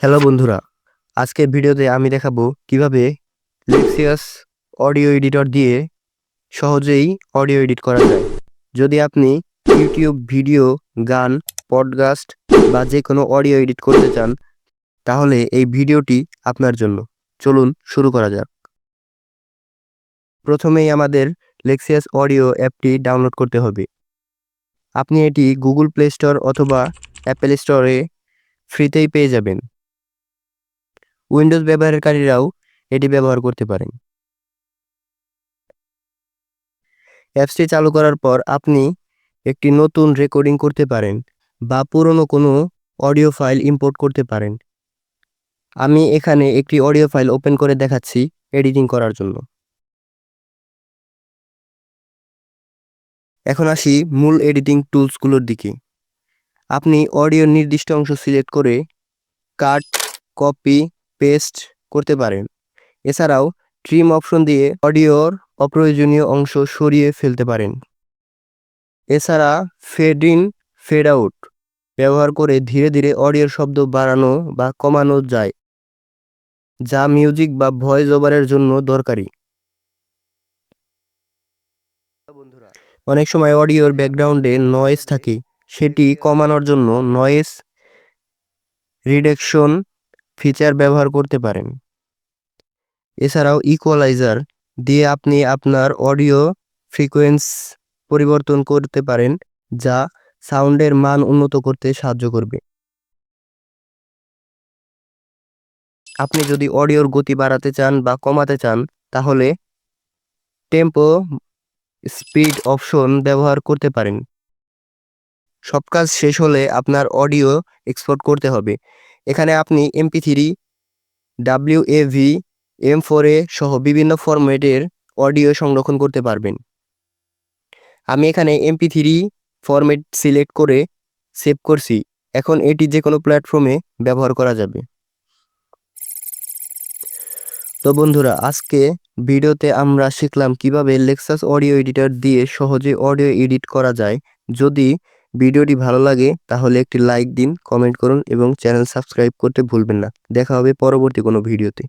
Hello বন্ধুরা, আজকের ভিডিওতে আমি দেখাবো কিভাবে লেক্সিয়াস অডিও এডিটর দিয়ে সহজেই অডিও এডিট করা যায়। যদি আপনি ইউটিউব ভিডিও, গান, পডকাস্ট বা যে কোনো অডিও এডিট করতে চান, তাহলে এই ভিডিওটি আপনার জন্য। চলুন শুরু করা যাক। প্রথমেই আমাদের লেক্সিয়াস অডিও অ্যাপটি ডাউনলোড করতে হবে। আপনি এটি গুগল প্লে স্টোর অথবা অ্যাপেল স্টোরে ফ্রিতেই পেয়ে যাবেন। উইন্ডোজ ব্যবহারকারীরাও এটি ব্যবহার করতে পারেন। অ্যাপসটি চালু করার পর আপনি একটি নতুন রেকর্ডিং করতে পারেন বা পুরনো কোনো অডিও ফাইল ইম্পোর্ট করতে পারেন। আমি এখানে একটি অডিও ফাইল ওপেন করে দেখাচ্ছি এডিটিং করার জন্য। এখন আসি মূল এডিটিং টুলসগুলোর দিকে। আপনি অডিওর নির্দিষ্ট অংশ সিলেক্ট করে কাট, কপি, পেস্ট করতে পারেন। এছাড়াও ট্রিম অপশন দিয়ে অডিওর অপ্রয়োজনীয় অংশ সরিয়ে ফেলতে পারেন। এছাড়া ফেড ইন, ফেড আউট ব্যবহার করে ধীরে ধীরে অডিওর শব্দ বাড়ানো বা কমানো যায়, যা মিউজিক বা ভয়েস ওভারের জন্য দরকারি। অনেক সময় অডিওর ব্যাকগ্রাউন্ডে নয়েজ থাকে, সেটি কমানোর জন্য নয়েজ রিডাকশন ফিচার ব্যবহার করতে পারেন। এছাড়াও ইকুয়ালাইজার দিয়ে আপনি আপনার অডিও ফ্রিকোয়েন্সি পরিবর্তন করতে পারেন, যা সাউন্ডের মান উন্নত করতে সাহায্য করবে। আপনি যদি অডিওর গতি বাড়াতে চান বা কমাতে চান, তাহলে টেম্পো স্পিড অপশন ব্যবহার করতে পারেন। সব কাজ শেষ হলে আপনার অডিও এক্সপোর্ট করতে হবে। এখানে আপনি MP3, WAV, M4A সহ বিভিন্ন ফরম্যাটের অডিও সংরক্ষণ করতে পারবেন। আমি এখানে MP3 ফরম্যাট সিলেক্ট করে সেভ করছি। এখন এটি যে কোনো প্ল্যাটফর্মে ব্যবহার করা যাবে। তো বন্ধুরা, আজকে ভিডিওতে আমরা শিখলাম কিভাবে লেক্সাস অডিও এডিটর দিয়ে সহজে অডিও এডিট করা যায়। যদি ভিডিওটি ভালো লাগে তাহলে একটি লাইক দিন, কমেন্ট করুন এবং চ্যানেল সাবস্ক্রাইব করতে ভুলবেন না। দেখা হবে পরবর্তী কোনো ভিডিওতে।